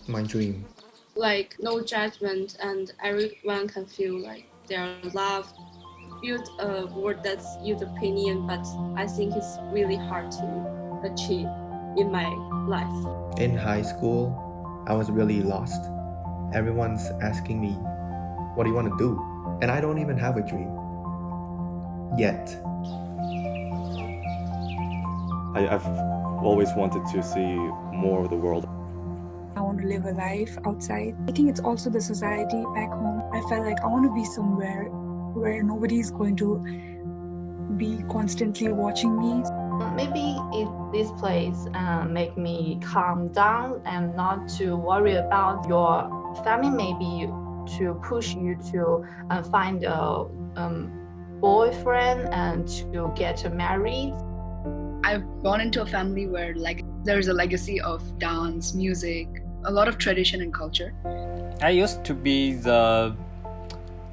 my dream. Like no judgment and everyone can feel like they are loved. Build a word that's use opinion, but I think it's really hard to achieve in my life. In high school, I was really lost. Everyone's asking me, what do you want to do? And I don't even have a dream. Yet. I've always wanted to see more of the world. I want to live a life outside. I think it's also the society back home. I felt like I want to be somewhere where nobody is going to be constantly watching me. Maybe if this place make me calm down and not to worry about your family, maybe to push you to find a boyfriend and to get married. I've born into a family where there's a legacy of dance, music, a lot of tradition and culture. I used to be the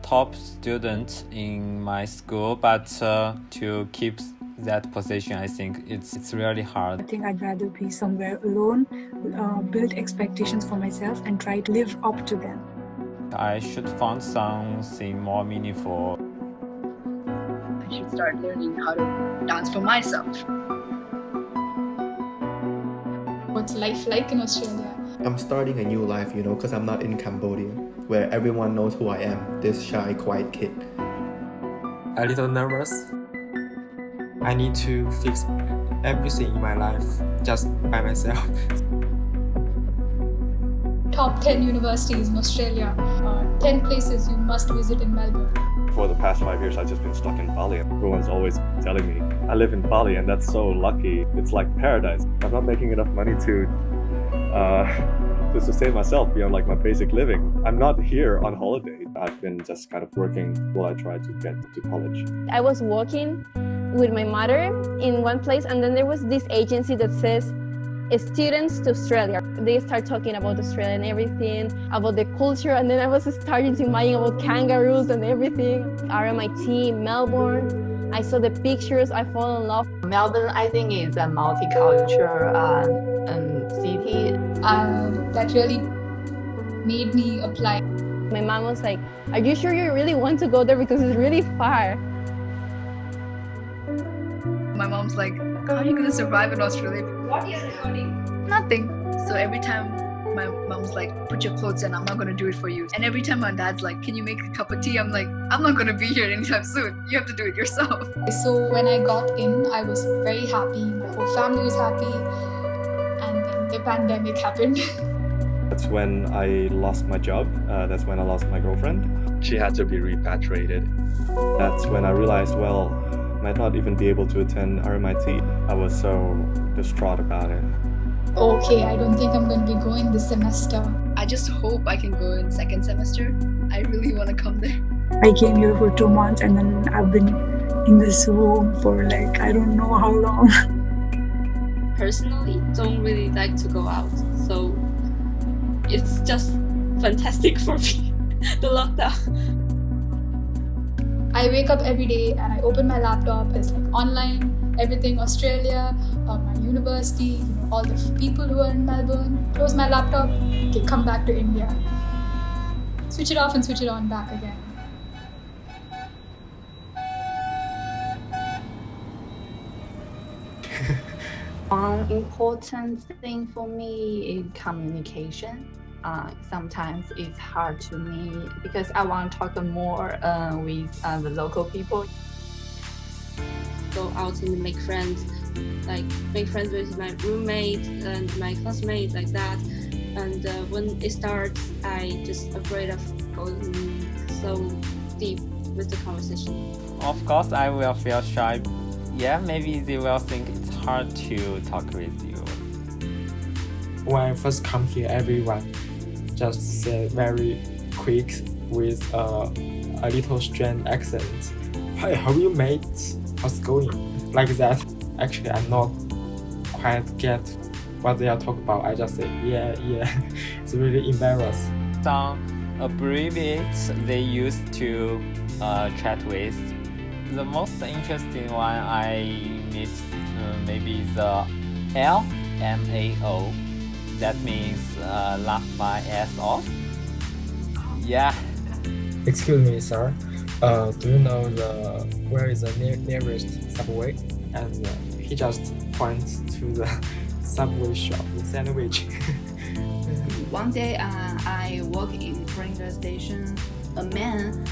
top student in my school, but to keep that position, I think it's really hard. I think I'd rather be somewhere alone, build expectations for myself and try to live up to them. I should find something more meaningful. I should start learning how to dance for myself. What's life like in Australia? I'm starting a new life, because I'm not in Cambodia, where everyone knows who I am, this shy, quiet kid. A little nervous. I need to fix everything in my life just by myself. Top 10 universities in Australia, 10 places you must visit in Melbourne. For the past 5 years, I've just been stuck in Bali. Everyone's always telling me, I live in Bali and that's so lucky. It's like paradise. I'm not making enough money to sustain myself beyond my basic living. I'm not here on holiday. I've been just kind of working while I try to get to college. I was working with my mother in one place, and then there was this agency that says students to Australia. They start talking about Australia and everything, about the culture, and then I was starting to imagine about kangaroos and everything. RMIT, Melbourne, I saw the pictures, I fall in love. Melbourne, I think, is a multicultural city. That really made me apply. My mom was like, are you sure you really want to go there because it's really far? My mom's like, how are you going to survive in Australia? What are you learning? Nothing. So every time my mom's like, put your clothes on, I'm not going to do it for you. And every time my dad's like, can you make a cup of tea? I'm like, I'm not going to be here anytime soon. You have to do it yourself. So when I got in, I was very happy. My whole family was happy. And then the pandemic happened. That's when I lost my job. That's when I lost my girlfriend. She had to be repatriated. That's when I realized, I might not even be able to attend RMIT. I was so distraught about it. Okay, I don't think I'm going to be going this semester. I just hope I can go in second semester. I really want to come there. I came here for 2 months and then I've been in this room for I don't know how long. Personally, don't really like to go out, so it's just fantastic for me, the lockdown. I wake up every day and I open my laptop. It's online, everything Australia, my university, all the people who are in Melbourne. Close my laptop, okay, come back to India. Switch it off and switch it on back again. One important thing for me is communication. Sometimes it's hard to me because I want to talk more with the local people. Go out and make friends, make friends with my roommate and my classmates like that. And when it starts, I just afraid of going so deep with the conversation. Of course, I will feel shy. Yeah, maybe they will think it's hard to talk with you. When I first come here, everyone just said very quick with a little strange accent. Hey, have you mate? How's it going? Like that. Actually, I'm not quite get what they are talking about. I just say, yeah. It's really embarrassing. Some abbreviates they used to chat with. The most interesting one I meet maybe the LMAO. that means laugh my ass off. Yeah. Excuse me, sir. Do you know where is the nearest subway? And he just points to the subway shop, the sandwich. One day, I walk in train station. A man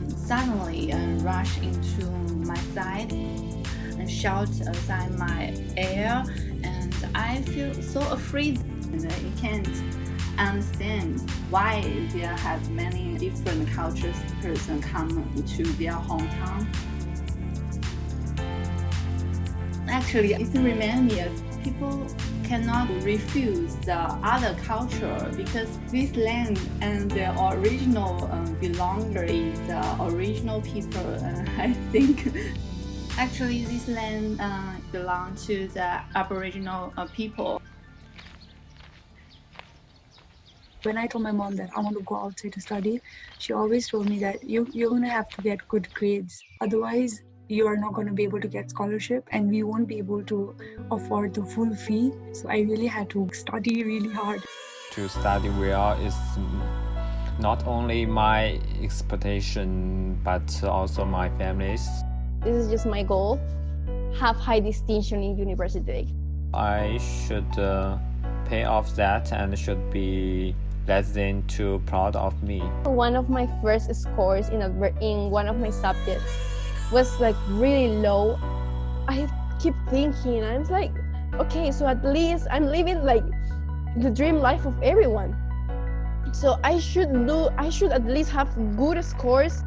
suddenly rushed into my side and shouts outside my ear, and I feel so afraid. And I can't understand why there have many different cultures person come to their hometown. Actually, it reminds me of people cannot refuse the other culture because this land and the original belonger is the original people. I think actually this land belongs to the Aboriginal people. When I told my mom that I want to go outside to study, she always told me that you're going to have to get good grades. Otherwise, you are not going to be able to get scholarship and we won't be able to afford the full fee. So I really had to study really hard. To study well is not only my expectation, but also my family's. This is just my goal. Have high distinction in university. I should pay off that and should be less than too proud of me. One of my first scores in one of my subjects was like really low. I keep thinking, I'm like, okay, so at least I'm living like the dream life of everyone. So I should at least have good scores.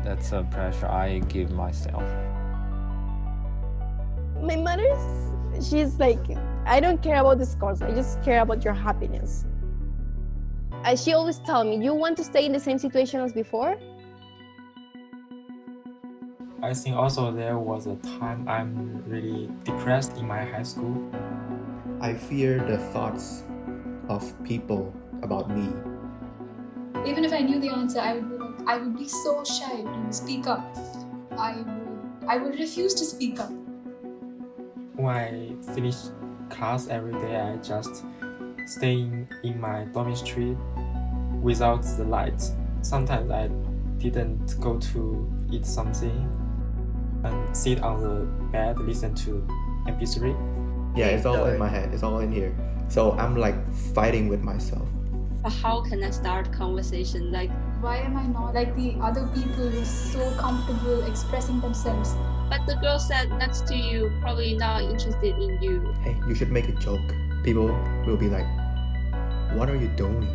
That's a pressure I give myself. My mother, she's like, I don't care about the scores, I just care about your happiness. She always tells me, you want to stay in the same situation as before? I think also there was a time I'm really depressed in my high school. I fear the thoughts of people about me. Even if I knew the answer, I would be so shy to speak up. I would refuse to speak up. When I finish class every day, I just stay in my dormitory without the light. Sometimes I didn't go to eat something and sit on the bed, listen to MP3. Yeah, it's all in my head. It's all in here. So I'm like fighting with myself. But how can I start conversation? Like, why am I not like the other people who are so comfortable expressing themselves? but the girl sat next to you probably not interested in you. Hey, you should make a joke. People will be like, what are you doing?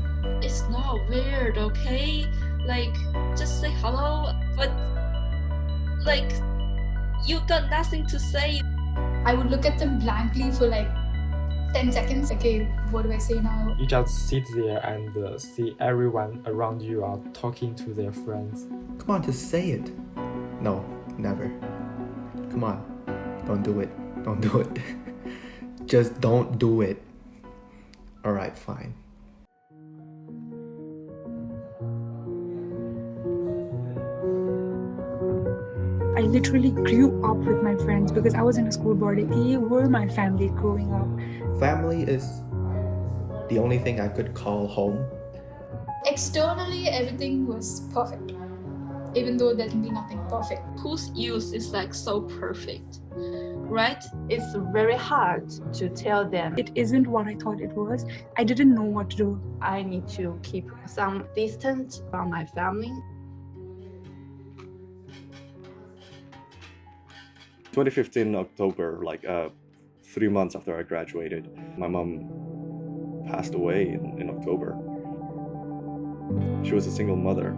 It's not weird, okay? Like, just say hello, but like, you got nothing to say. I would look at them blankly for like 10 seconds. Okay, what do I say now? You just sit there and see everyone around you are talking to their friends. Come on, just say it. No, never. Come on, don't do it. Don't do it. Just don't do it. Alright, fine. I literally grew up with my friends because I was in a school board. They were my family growing up. Family is the only thing I could call home. Externally, everything was perfect, even though there can be nothing perfect. Whose use is like so perfect, right? It's very hard to tell them. It isn't what I thought it was. I didn't know what to do. I need to keep some distance from my family. 2015 October, like 3 months after I graduated, my mom passed away in October. She was a single mother.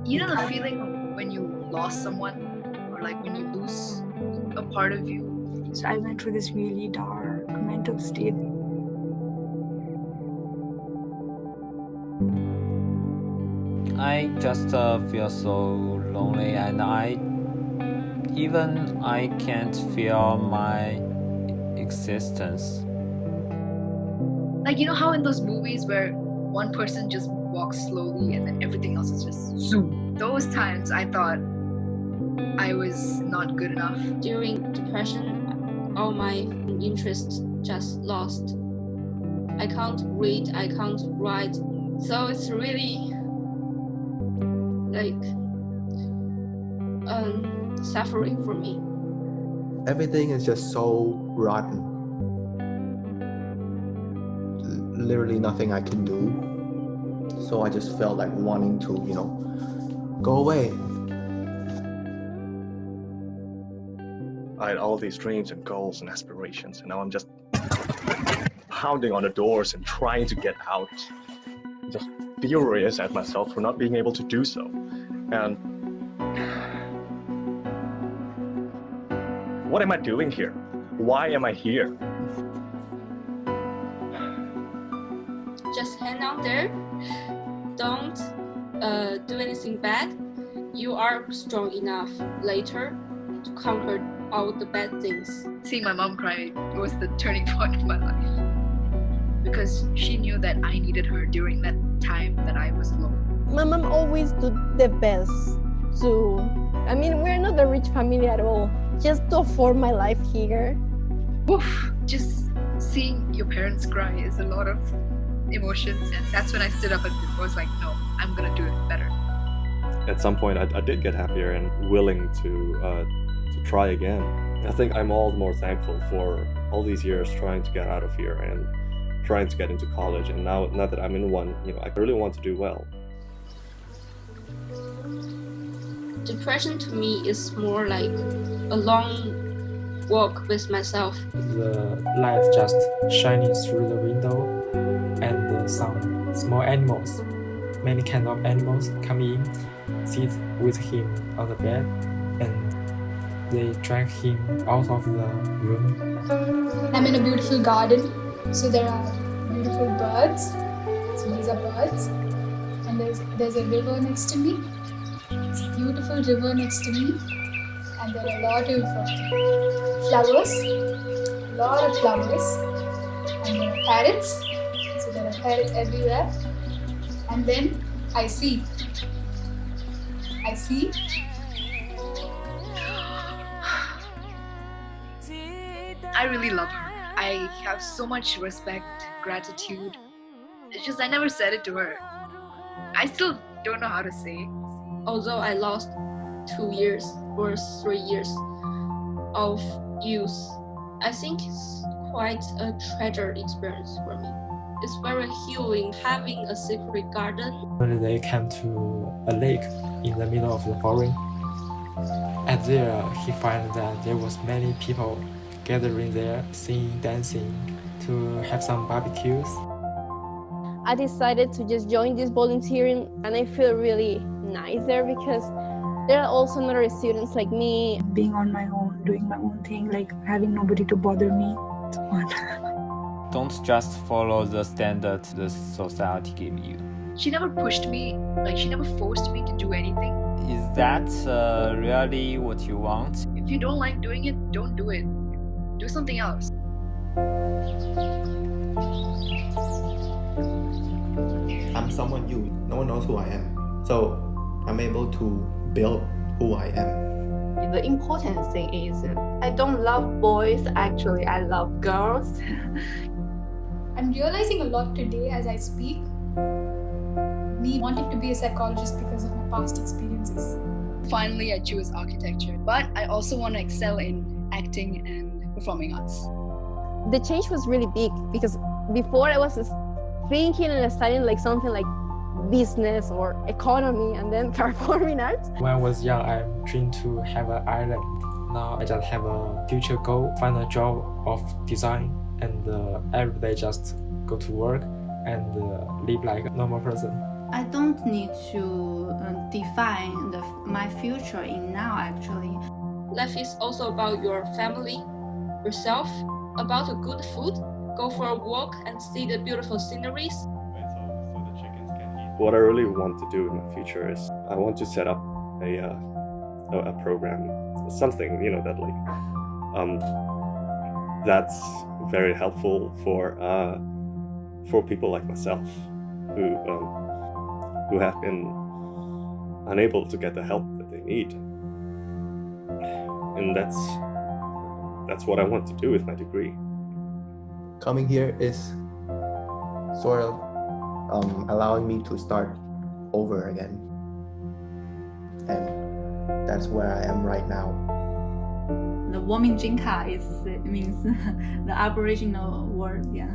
You know the feeling when you lost someone, or like when you lose a part of you? So I went through this really dark mental state. I just feel so lonely, and I can't feel my existence. Like, you know how in those movies where one person just walks slowly and then everything else is just zoom? Those times I thought I was not good enough. During depression, all my interests just lost. I can't read, I can't write, so it's really like suffering for me. Everything is just so rotten. Literally nothing I can do. So I just felt like wanting to, go away. I had all these dreams and goals and aspirations, and now I'm just pounding on the doors and trying to get out. Just furious at myself for not being able to do so. And what am I doing here? Why am I here? Just hang out there. Don't do anything bad. You are strong enough later to conquer all the bad things. Seeing my mom cry was the turning point of my life, because she knew that I needed her during that time that I was low. My mom always do the best we're not a rich family at all. Just to afford my life here. Oof, just seeing your parents cry is a lot of emotions, and that's when I stood up and was like, no, I'm gonna do it better. At some point, I did get happier and willing to try again. I think I'm all the more thankful for all these years trying to get out of here and trying to get into college. And now that I'm in one, I really want to do well. Depression to me is more like a long walk with myself. The light just shining through the window, and some small animals, many kind of animals come in, sit with him on the bed, and they drag him out of the room. I'm in a beautiful garden, so there are beautiful birds. So these are birds, and there's a river next to me. It's a beautiful river next to me, and there are a lot of flowers, and there are parrots. So there are parrots everywhere, and then I see. I really love her. I have so much respect, gratitude. It's just I never said it to her. I still don't know how to say. Although I lost 2 years or 3 years of youth, I think it's quite a treasured experience for me. It's very healing having a secret garden. When they came to a lake in the middle of the forest, and there he found that there was many people gathering there, singing, dancing, to have some barbecues. I decided to just join this volunteering, and I feel really nice there because there are also other students like me. Being on my own, doing my own thing, like having nobody to bother me. It's fun. Don't just follow the standard the society give you. She never pushed me, she never forced me to do anything. Is that really what you want? If you don't like doing it, don't do it. Do something else. I'm someone new. No one knows who I am. So I'm able to build who I am. The important thing is I don't love boys, actually I love girls. I'm realizing a lot today as I speak. Me wanting to be a psychologist because of my past experiences. Finally, I choose architecture, but I also want to excel in acting and performing arts. The change was really big because before I was just thinking and studying like something like business or economy and then performing arts. When I was young, I dreamed to have an island. Now I just have a future goal, find a job of design, and every day just go to work and live like a normal person. I don't need to define my future in now, actually. Life is also about your family, yourself, about a good food, go for a walk and see the beautiful sceneries. What I really want to do in the future is I want to set up a program, something that's very helpful for people like myself who have been unable to get the help that they need, and that's what I want to do with my degree. Coming here is sort of allowing me to start over again. And that's where I am right now. The Wominjinka means the Aboriginal word, yeah.